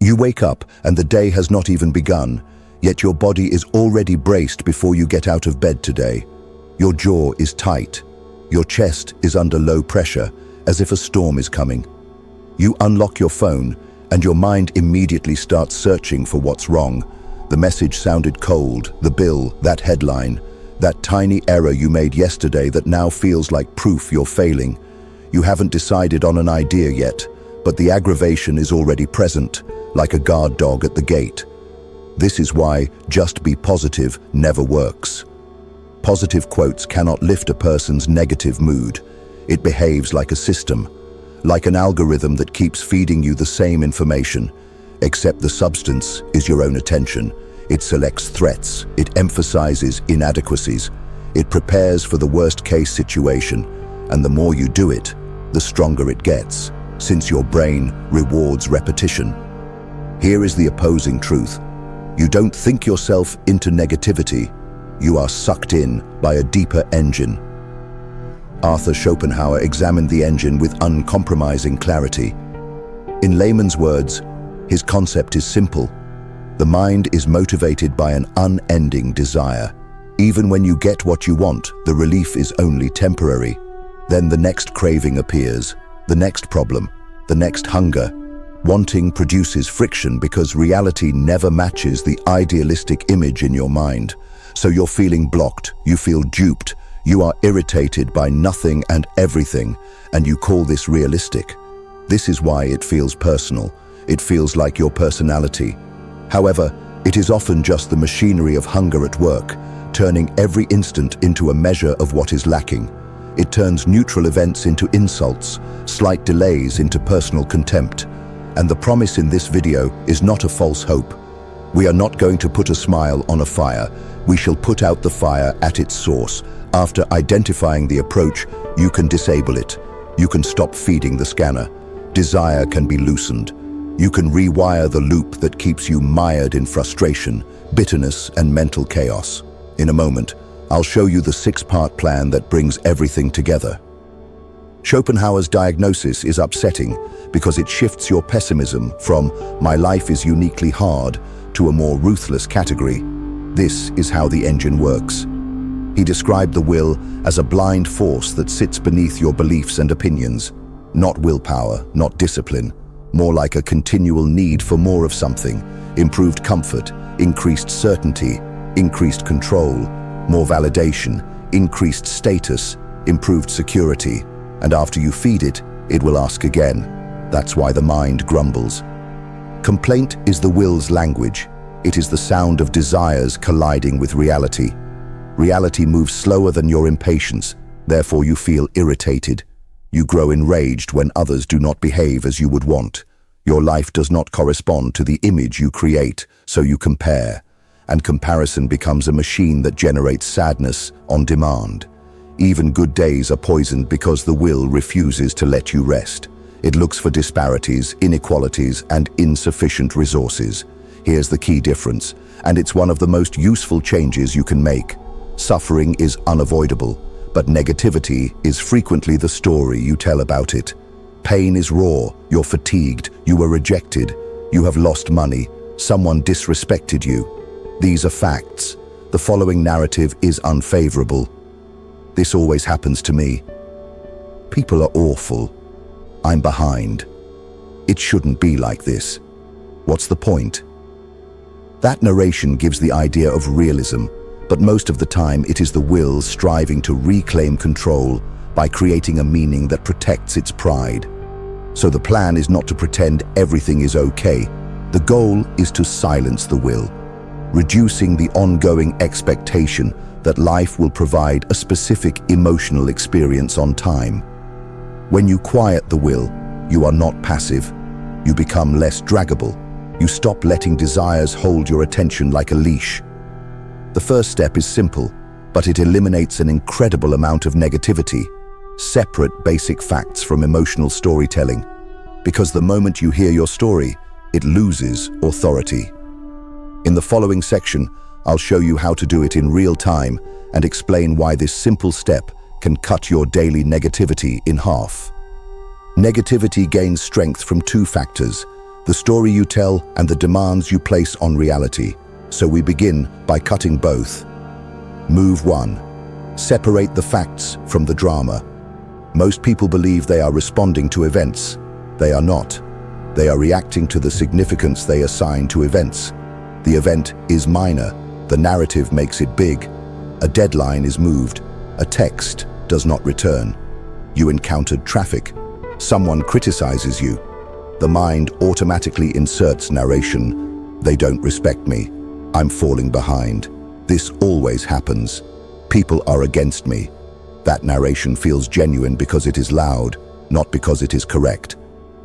You wake up and the day has not even begun, yet your body is already braced before you get out of bed today. Your jaw is tight. Your chest is under low pressure, as if a storm is coming. You unlock your phone, and your mind immediately starts searching for what's wrong. The message sounded cold, the bill, that headline, that tiny error you made yesterday that now feels like proof you're failing. You haven't decided on an idea yet, but the aggravation is already present, like a guard dog at the gate. This is why just be positive never works. Positive quotes cannot lift a person's negative mood. It behaves like a system, like an algorithm that keeps feeding you the same information, except the substance is your own attention. It selects threats, it emphasizes inadequacies, it prepares for the worst-case situation, and the more you do it, the stronger it gets, since your brain rewards repetition. Here is the opposing truth. You don't think yourself into negativity, you are sucked in by a deeper engine. Arthur Schopenhauer examined the engine with uncompromising clarity. In layman's words, his concept is simple. The mind is motivated by an unending desire. Even when you get what you want, the relief is only temporary. Then the next craving appears, the next problem, the next hunger. Wanting produces friction because reality never matches the idealistic image in your mind. So you're feeling blocked, you feel duped, you are irritated by nothing and everything, and you call this realistic. This is why it feels personal. It feels like your personality. However, it is often just the machinery of hunger at work, turning every instant into a measure of what is lacking. It turns neutral events into insults, slight delays into personal contempt. And the promise in this video is not a false hope. We are not going to put a smile on a fire. We shall put out the fire at its source. After identifying the approach, you can disable it. You can stop feeding the scanner. Desire can be loosened. You can rewire the loop that keeps you mired in frustration, bitterness, and mental chaos. In a moment, I'll show you the 6-part plan that brings everything together. Schopenhauer's diagnosis is upsetting because it shifts your pessimism from "my life is uniquely hard" to a more ruthless category. This is how the engine works. He described the will as a blind force that sits beneath your beliefs and opinions. Not willpower, not discipline, more like a continual need for more of something, improved comfort, increased certainty, increased control, more validation, increased status, improved security. And after you feed it, it will ask again. That's why the mind grumbles. Complaint is the will's language. It is the sound of desires colliding with reality. Reality moves slower than your impatience, therefore you feel irritated. You grow enraged when others do not behave as you would want. Your life does not correspond to the image you create, so you compare. And comparison becomes a machine that generates sadness on demand. Even good days are poisoned because the will refuses to let you rest. It looks for disparities, inequalities, and insufficient resources. Here's the key difference, and it's one of the most useful changes you can make. Suffering is unavoidable, but negativity is frequently the story you tell about it. Pain is raw, you're fatigued, you were rejected, you have lost money, someone disrespected you. These are facts. The following narrative is unfavorable. This always happens to me. People are awful. I'm behind. It shouldn't be like this. What's the point? That narration gives the idea of realism, but most of the time it is the will striving to reclaim control by creating a meaning that protects its pride. So the plan is not to pretend everything is okay. The goal is to silence the will, reducing the ongoing expectation that life will provide a specific emotional experience on time. When you quiet the will, you are not passive. You become less draggable. You stop letting desires hold your attention like a leash. The first step is simple, but it eliminates an incredible amount of negativity. Separate basic facts from emotional storytelling. Because the moment you hear your story, it loses authority. In the following section, I'll show you how to do it in real time and explain why this simple step can cut your daily negativity in half. Negativity gains strength from two factors: the story you tell and the demands you place on reality. So we begin by cutting both. Move 1. Separate the facts from the drama. Most people believe they are responding to events. They are not. They are reacting to the significance they assign to events. The event is minor. The narrative makes it big. A deadline is moved. A text does not return. You encountered traffic. Someone criticizes you. The mind automatically inserts narration. They don't respect me. I'm falling behind. This always happens. People are against me. That narration feels genuine because it is loud, not because it is correct.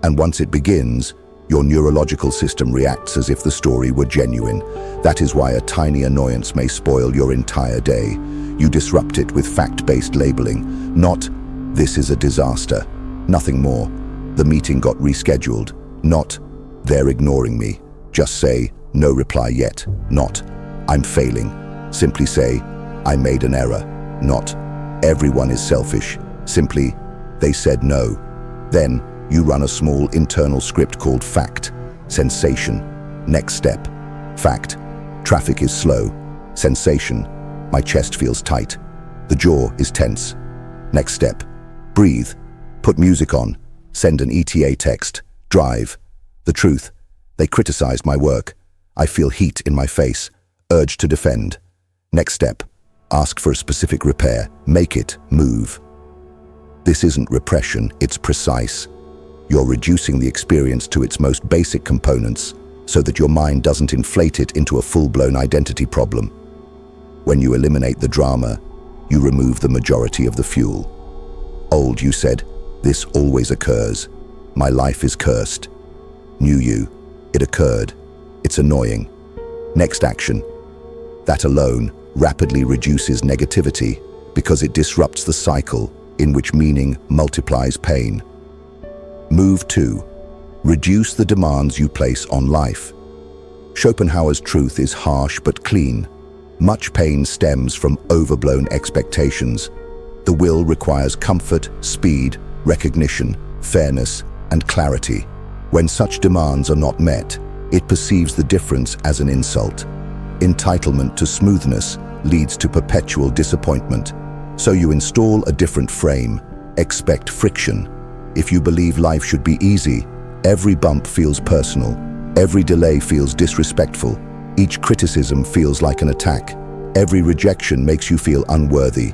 And once it begins, your neurological system reacts as if the story were genuine. That is why a tiny annoyance may spoil your entire day. You disrupt it with fact-based labeling, not, "This is a disaster." Nothing more. The meeting got rescheduled, not, "They're ignoring me." Just say, "No reply yet," not, "I'm failing." Simply say, "I made an error," not, "Everyone is selfish." Simply, "They said no." Then, you run a small internal script called fact. Sensation. Next step. Fact. Traffic is slow. Sensation. My chest feels tight. The jaw is tense. Next step. Breathe. Put music on. Send an ETA text. Drive. The truth. They criticized my work. I feel heat in my face. Urge to defend. Next step. Ask for a specific repair. Make it move. This isn't repression, it's precise. You're reducing the experience to its most basic components so that your mind doesn't inflate it into a full-blown identity problem. When you eliminate the drama, you remove the majority of the fuel. Old you said, "This always occurs. My life is cursed." New you, it occurred. It's annoying. Next action. That alone rapidly reduces negativity because it disrupts the cycle in which meaning multiplies pain. Move 2. Reduce the demands you place on life. Schopenhauer's truth is harsh but clean. Much pain stems from overblown expectations. The will requires comfort, speed, recognition, fairness, and clarity. When such demands are not met, it perceives the difference as an insult. Entitlement to smoothness leads to perpetual disappointment. So you install a different frame. Expect friction. If you believe life should be easy, every bump feels personal. Every delay feels disrespectful. Each criticism feels like an attack. Every rejection makes you feel unworthy.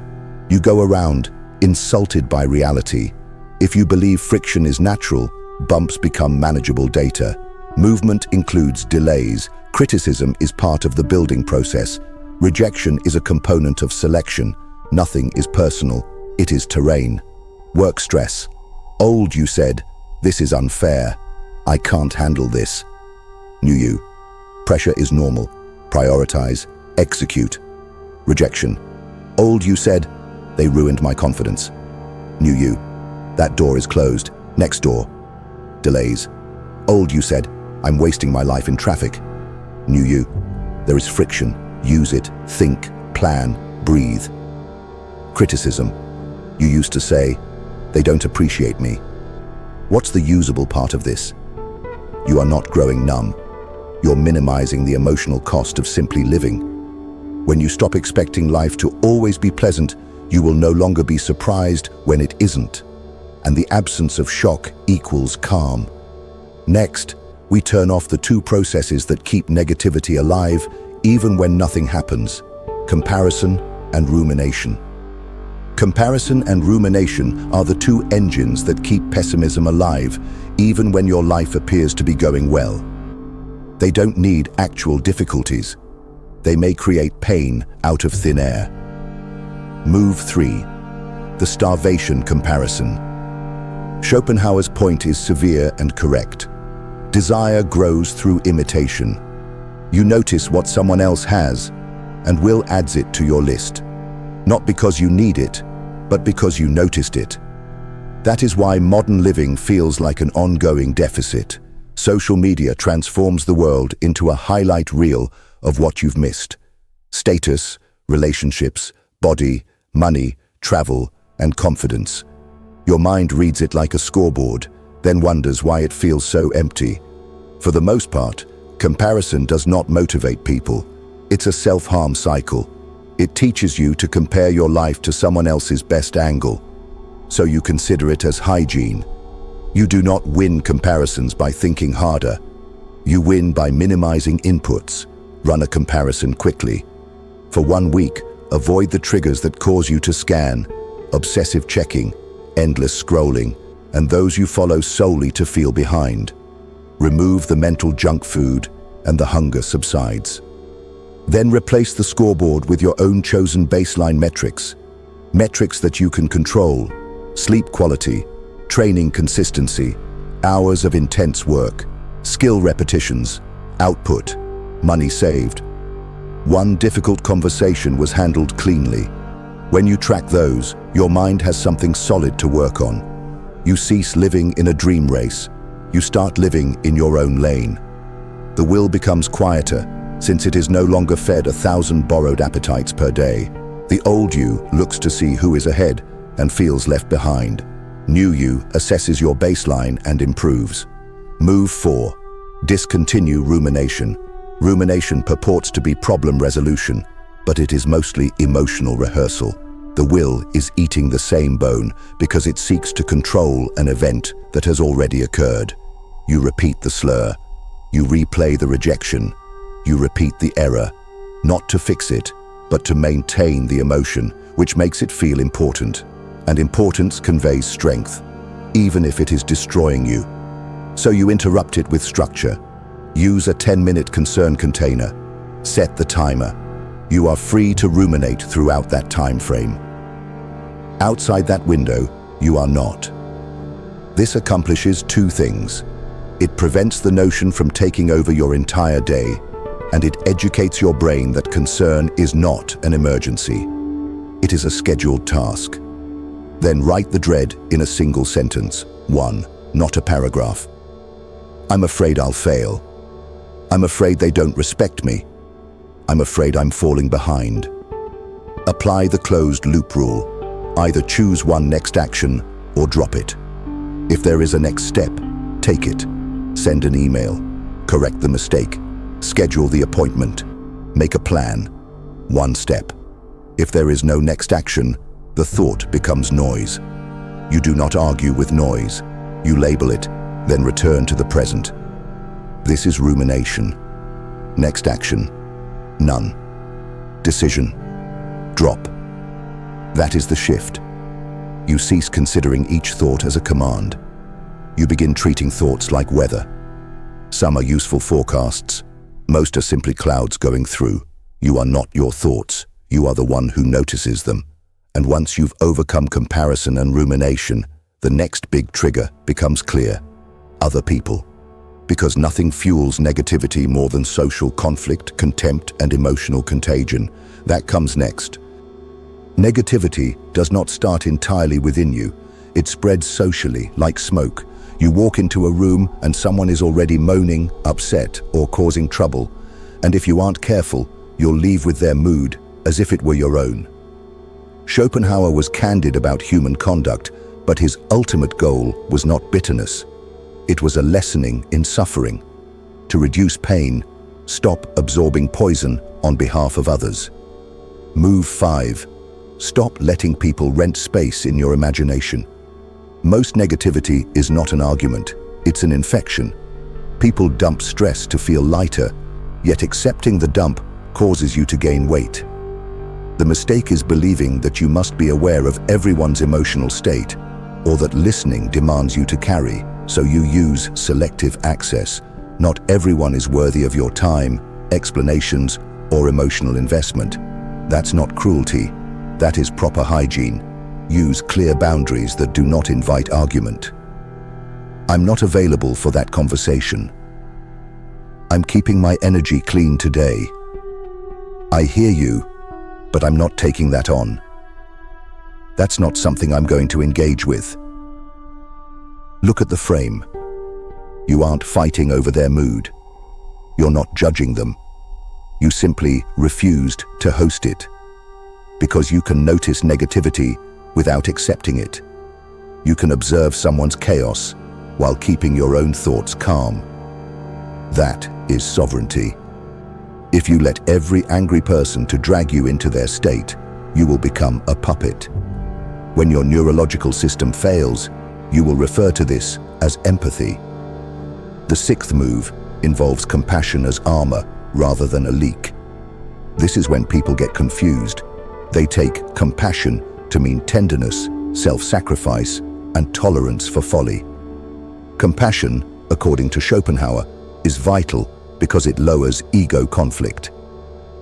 You go around, insulted by reality. If you believe friction is natural, bumps become manageable data. Movement includes delays. Criticism is part of the building process. Rejection is a component of selection. Nothing is personal. It is terrain. Work stress. Old you said, "This is unfair. I can't handle this." New you. Pressure is normal. Prioritize. Execute. Rejection. Old you said, "They ruined my confidence." New you. That door is closed. Next door. Delays. Old you said, "I'm wasting my life in traffic." New you. There is friction. Use it. Think. Plan. Breathe. Criticism. You used to say, "They don't appreciate me." What's the usable part of this? You are not growing numb. You're minimizing the emotional cost of simply living. When you stop expecting life to always be pleasant, you will no longer be surprised when it isn't. And the absence of shock equals calm. Next, we turn off the two processes that keep negativity alive even when nothing happens: comparison and rumination. Comparison and rumination are the two engines that keep pessimism alive, even when your life appears to be going well. They don't need actual difficulties. They may create pain out of thin air. Move 3. The starvation comparison. Schopenhauer's point is severe and correct. Desire grows through imitation. You notice what someone else has, and will adds it to your list. Not because you need it, but because you noticed it. That is why modern living feels like an ongoing deficit. Social media transforms the world into a highlight reel of what you've missed. Status, relationships, body, money, travel, and confidence. Your mind reads it like a scoreboard, then wonders why it feels so empty. For the most part, comparison does not motivate people. It's a self-harm cycle. It teaches you to compare your life to someone else's best angle, so you consider it as hygiene. You do not win comparisons by thinking harder. You win by minimizing inputs. Run a comparison quickly. For 1 week, avoid the triggers that cause you to scan, obsessive checking, endless scrolling, and those you follow solely to feel behind. Remove the mental junk food, and the hunger subsides. Then replace the scoreboard with your own chosen baseline metrics. Metrics that you can control: sleep quality, training consistency, hours of intense work, skill repetitions, output, money saved. One difficult conversation was handled cleanly. When you track those, your mind has something solid to work on. You cease living in a dream race. You start living in your own lane. The will becomes quieter, since it is no longer fed 1,000 borrowed appetites per day. The old you looks to see who is ahead and feels left behind. New you assesses your baseline and improves. Move 4. Discontinue rumination. Rumination purports to be problem resolution, but it is mostly emotional rehearsal. The will is eating the same bone because it seeks to control an event that has already occurred. You repeat the slur. You replay the rejection. You repeat the error, not to fix it, but to maintain the emotion, which makes it feel important. And importance conveys strength, even if it is destroying you. So you interrupt it with structure. Use a 10-minute concern container. Set the timer. You are free to ruminate throughout that time frame. Outside that window, you are not. This accomplishes 2 things. It prevents the notion from taking over your entire day, and it educates your brain that concern is not an emergency. It is a scheduled task. Then write the dread in a single sentence. 1. Not a paragraph. I'm afraid I'll fail. I'm afraid they don't respect me. I'm afraid I'm falling behind. Apply the closed loop rule. Either choose one next action or drop it. If there is a next step, take it. Send an email. Correct the mistake. Schedule the appointment. Make a plan. 1 step. If there is no next action, the thought becomes noise. You do not argue with noise. You label it, then return to the present. This is rumination. Next action: none. Decision: drop. That is the shift. You cease considering each thought as a command. You begin treating thoughts like weather. Some are useful forecasts. Most are simply clouds going through. You are not your thoughts. You are the one who notices them. And once you've overcome comparison and rumination, the next big trigger becomes clear: other people. Because nothing fuels negativity more than social conflict, contempt, and emotional contagion. That comes next. Negativity does not start entirely within you. It spreads socially, like smoke. You walk into a room and someone is already moaning, upset, or causing trouble. And if you aren't careful, you'll leave with their mood as if it were your own. Schopenhauer was candid about human conduct, but his ultimate goal was not bitterness. It was a lessening in suffering. To reduce pain, stop absorbing poison on behalf of others. Move 5. Stop letting people rent space in your imagination. Most negativity is not an argument, it's an infection. People dump stress to feel lighter, yet accepting the dump causes you to gain weight. The mistake is believing that you must be aware of everyone's emotional state, or that listening demands you to carry, so you use selective access. Not everyone is worthy of your time, explanations, or emotional investment. That's not cruelty, that is proper hygiene. Use clear boundaries that do not invite argument. I'm not available for that conversation. I'm keeping my energy clean today. I hear you, but I'm not taking that on. That's not something I'm going to engage with. Look at the frame. You aren't fighting over their mood. You're not judging them. You simply refused to host it. Because you can notice negativity without accepting it. You can observe someone's chaos while keeping your own thoughts calm. That is sovereignty. If you let every angry person to drag you into their state, you will become a puppet. When your neurological system fails, you will refer to this as empathy. The sixth move involves compassion as armor rather than a leak. This is when people get confused. They take compassion to mean tenderness, self-sacrifice, and tolerance for folly. Compassion, according to Schopenhauer, is vital because it lowers ego conflict.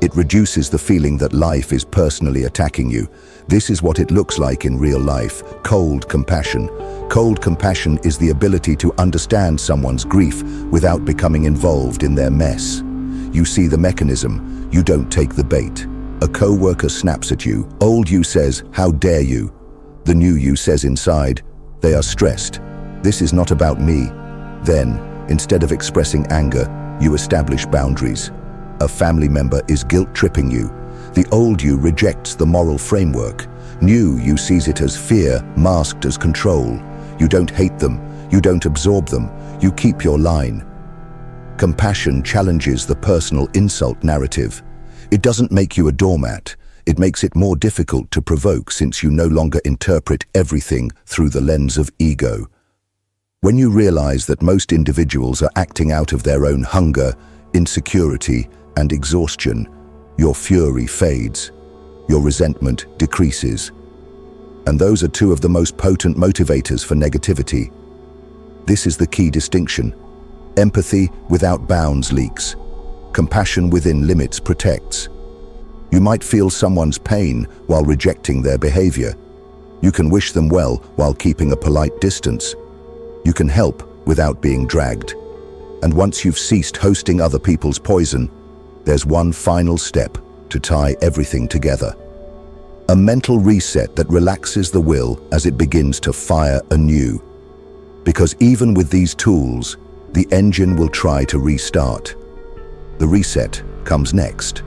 It reduces the feeling that life is personally attacking you. This is what it looks like in real life: cold compassion. Cold compassion is the ability to understand someone's grief without becoming involved in their mess. You see the mechanism, you don't take the bait. A co-worker snaps at you. Old you says, "How dare you?" The new you says inside, "They are stressed. This is not about me." Then, instead of expressing anger, you establish boundaries. A family member is guilt-tripping you. The old you rejects the moral framework. New you sees it as fear masked as control. You don't hate them, you don't absorb them, you keep your line. Compassion challenges the personal insult narrative. It doesn't make you a doormat. It makes it more difficult to provoke since you no longer interpret everything through the lens of ego. When you realize that most individuals are acting out of their own hunger, insecurity, and exhaustion, your fury fades, your resentment decreases. And those are two of the most potent motivators for negativity. This is the key distinction. Empathy without bounds leaks. Compassion within limits protects. You might feel someone's pain while rejecting their behavior. You can wish them well while keeping a polite distance. You can help without being dragged. And once you've ceased hosting other people's poison, there's one final step to tie everything together. A mental reset that relaxes the will as it begins to fire anew. Because even with these tools, the engine will try to restart. The reset comes next.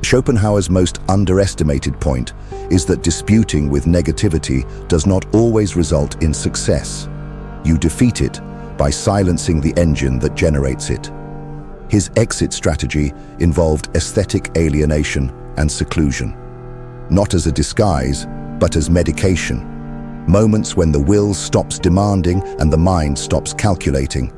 Schopenhauer's most underestimated point is that disputing with negativity does not always result in success. You defeat it by silencing the engine that generates it. His exit strategy involved aesthetic alienation and seclusion. Not as a disguise, but as medication. Moments when the will stops demanding and the mind stops calculating.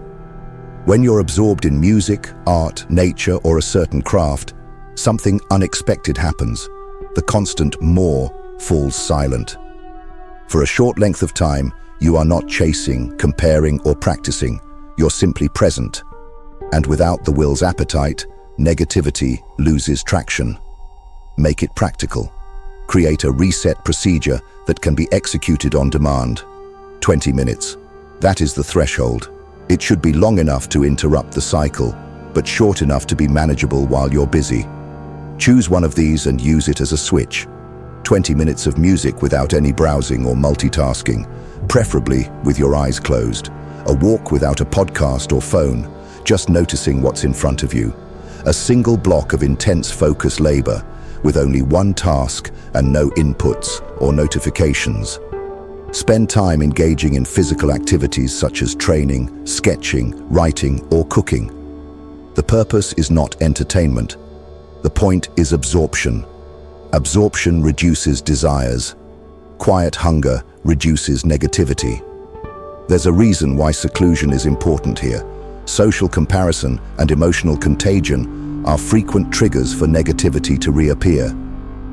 When you're absorbed in music, art, nature, or a certain craft, something unexpected happens. The constant more falls silent. For a short length of time, you are not chasing, comparing, or practicing. You're simply present. And without the will's appetite, negativity loses traction. Make it practical. Create a reset procedure that can be executed on demand. 20 minutes. That is the threshold. It should be long enough to interrupt the cycle, but short enough to be manageable while you're busy. Choose one of these and use it as a switch. 20 minutes of music without any browsing or multitasking, preferably with your eyes closed. A walk without a podcast or phone, just noticing what's in front of you. A single block of intense focus labor, with only one task and no inputs or notifications. Spend time engaging in physical activities such as training, sketching, writing, or cooking. The purpose is not entertainment. The point is absorption. Absorption reduces desires. Quiet hunger reduces negativity. There's a reason why seclusion is important here. Social comparison and emotional contagion are frequent triggers for negativity to reappear.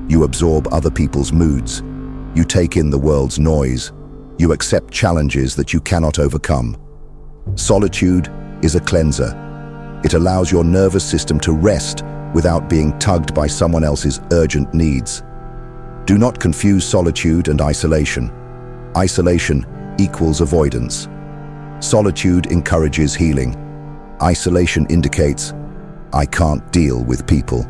You absorb other people's moods. You take in the world's noise. You accept challenges that you cannot overcome. Solitude is a cleanser. It allows your nervous system to rest without being tugged by someone else's urgent needs. Do not confuse solitude and isolation. Isolation equals avoidance. Solitude encourages healing. Isolation indicates, I can't deal with people.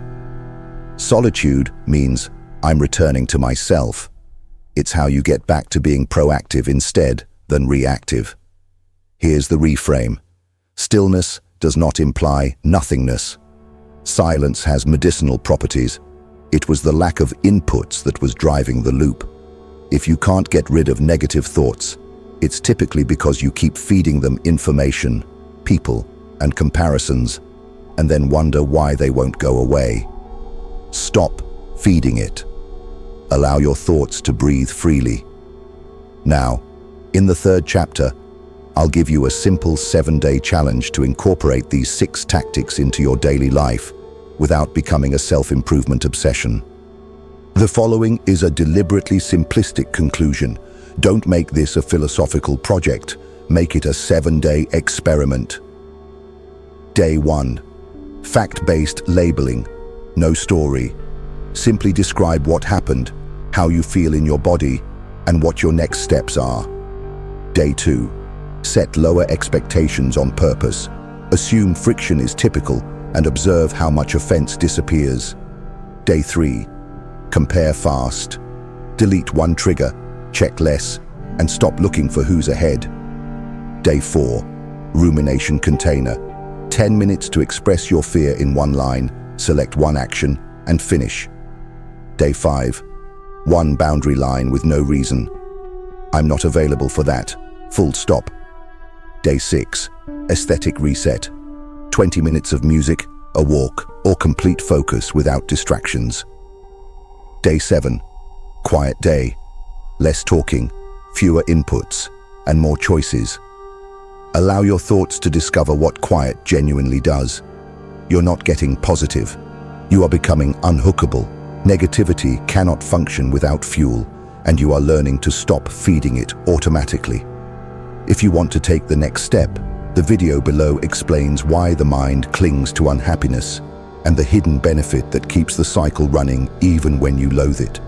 Solitude means, I'm returning to myself. It's how you get back to being proactive instead than reactive. Here's the reframe. Stillness does not imply nothingness. Silence has medicinal properties. It was the lack of inputs that was driving the loop. If you can't get rid of negative thoughts, it's typically because you keep feeding them information, people, and comparisons, and then wonder why they won't go away. Stop feeding it. Allow your thoughts to breathe freely. Now, in the third chapter, I'll give you a simple 7-day challenge to incorporate these 6 tactics into your daily life without becoming a self-improvement obsession. The following is a deliberately simplistic conclusion. Don't make this a philosophical project. Make it a 7-day experiment. Day 1. Fact-based labeling. No story. Simply describe what happened, how you feel in your body, and what your next steps are. Day 2. Set lower expectations on purpose. Assume friction is typical and observe how much offense disappears. Day 3. Compare fast. Delete one trigger, check less, and stop looking for who's ahead. Day 4. Rumination container. 10 minutes to express your fear in one line, select one action, and finish. Day 5. One boundary line with no reason. I'm not available for that. Full stop. Day 6. Aesthetic reset. 20 minutes of music, a walk, or complete focus without distractions. Day 7. Quiet day. Less talking, fewer inputs, and more choices. Allow your thoughts to discover what quiet genuinely does. You're not getting positive. You are becoming unhookable. Negativity cannot function without fuel, and you are learning to stop feeding it automatically. If you want to take the next step, the video below explains why the mind clings to unhappiness and the hidden benefit that keeps the cycle running even when you loathe it.